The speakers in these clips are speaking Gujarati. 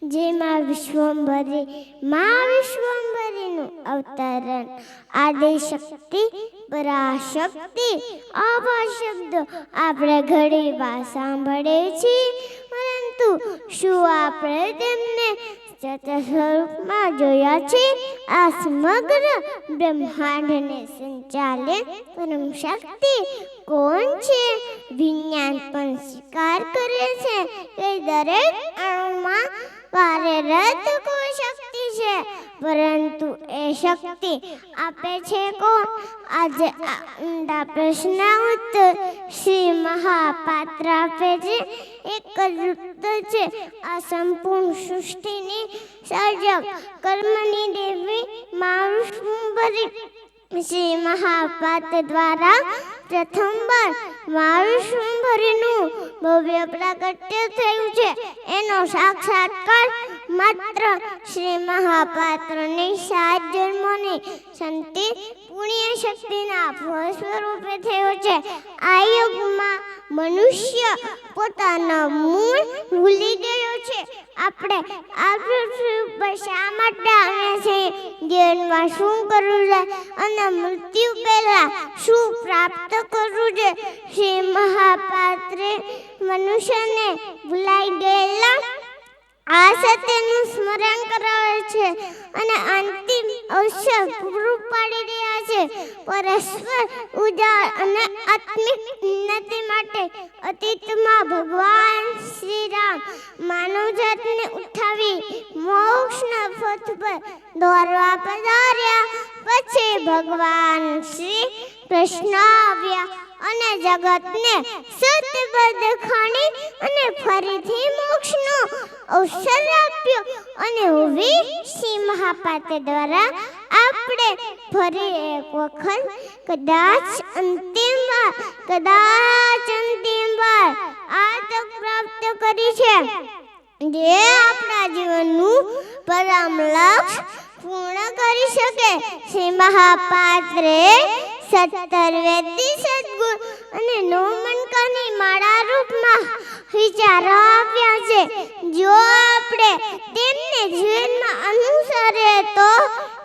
જેમાં વિશ્વંભરીનું અવતરણ, આદિશક્તિ, પરાશક્તિ, આવા શબ્દો આપણે ઘણી વાર સાંભળીએ છીએ, પરંતુ શું આપણે તેમને સાચા સ્વરૂપમાં જોયા છે? આ સમગ્ર બ્રહ્માંડને સંચાલિત પરમ શક્તિ કોણ છે? વિજ્ઞાન પણ સ્વીકાર કરે છે કે દરેક અણુમાં કાર્યરત કોઈ શક્તિ છે, પરંતુ એ શક્તિ આપે છે કોણ? આજે આ ઊંડા પ્રશ્નના ઉત્તર શ્રી મહાપાત્ર આપે છે. એક જ ઉત્તર છે, આ સંપૂર્ણ સૃષ્ટિની સર્જક કર્મની દેવી મા વિશ્વંભરી શ્રી મહાપાત્ર દ્વારા પ્રથમવાર મા વિશ્વંભરીનું ભવ્ય પ્રાગટ્ય થયું છે. એનો સાક્ષાત્કાર માત્ર શ્રી મહાપાત્રની 7 જન્મોની સંતિ પુણ્ય શક્તિના ફળ સ્વરૂપે થયો છે. આ યુગમાં મનુષ્ય પોતાના મૂળ ભૂલી ગયો છે. આપણે આ પૃથ્વી ઉપર શા માટે આવ્યા છીએ? જીવનમાં શું કરવું છે અને મૃત્યુ પહેલા શું પ્રાપ્ત કરવું છે? શ્રી મહાપાત્રે મનુષ્યને ભૂલાઈ ગયેલા આ સત્યનું સ્મરણ કરાવે છે અને અંતિમ અવસર પૂરું પાડી રહ્યા છે. પરસ્પર ઉજાળ અને આત્મિક ઉન્નતિ માટે અતીતમાં ભગવાન શ્રી રામ માનવજાતને ઉઠાવી મોક્ષના પથ પર દોરવા પધાર્યા. પછી ભગવાન શ્રી કૃષ્ણ આવ્યા અને જગતને સત્ય દેખાડી અને ફરીથી મોક્ષનો અવસર આપ્યો. અને હવે શ્રી મહાપાત્ર દ્વારા આપણે ફરી એક વખત કદાચ અંતિમ વાર આ તક પ્રાપ્ત કરી છે, જે આપણા જીવનનું પરમ લક્ષ્ય પૂર્ણ કરી શકે. શ્રી મહાપાત્રે 17 વેદી સદગુણ અને 9 મનકાની માળા રૂપમાં વિચારો આપ્યા છે. જો આપણે તેમને જીવનમાં અનુસરીએ તો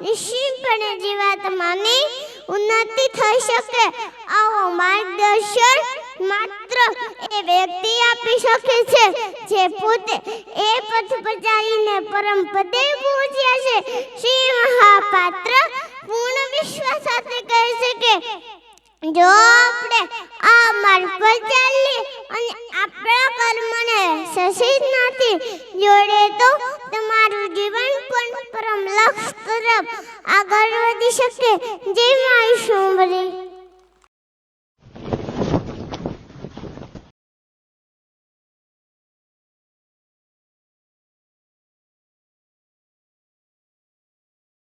નિશ્ચિતપણે જીવાત્માની ઉન્નતિ થઈ શકે. આવો માર્ગદર્શન માત્ર એ વ્યક્તિ આપી શકે છે જે પોતે એ પથ પર ચાલીને પરમ પદે પહોંચ્યા છે. શ્રી મહાપાત્ર પૂર્ણ વિશ્વાસ સાથે કહે છે કે જો આપણે આ માર્ગ પર ચાલીએ અને આપણા કર્મને સસિદ્ધતાથી જોડે તો તમારું જીવન પણ પરમ લક્ષ્ય તરફ આગળ વધી શકે. જય મા વિષ્ણુ.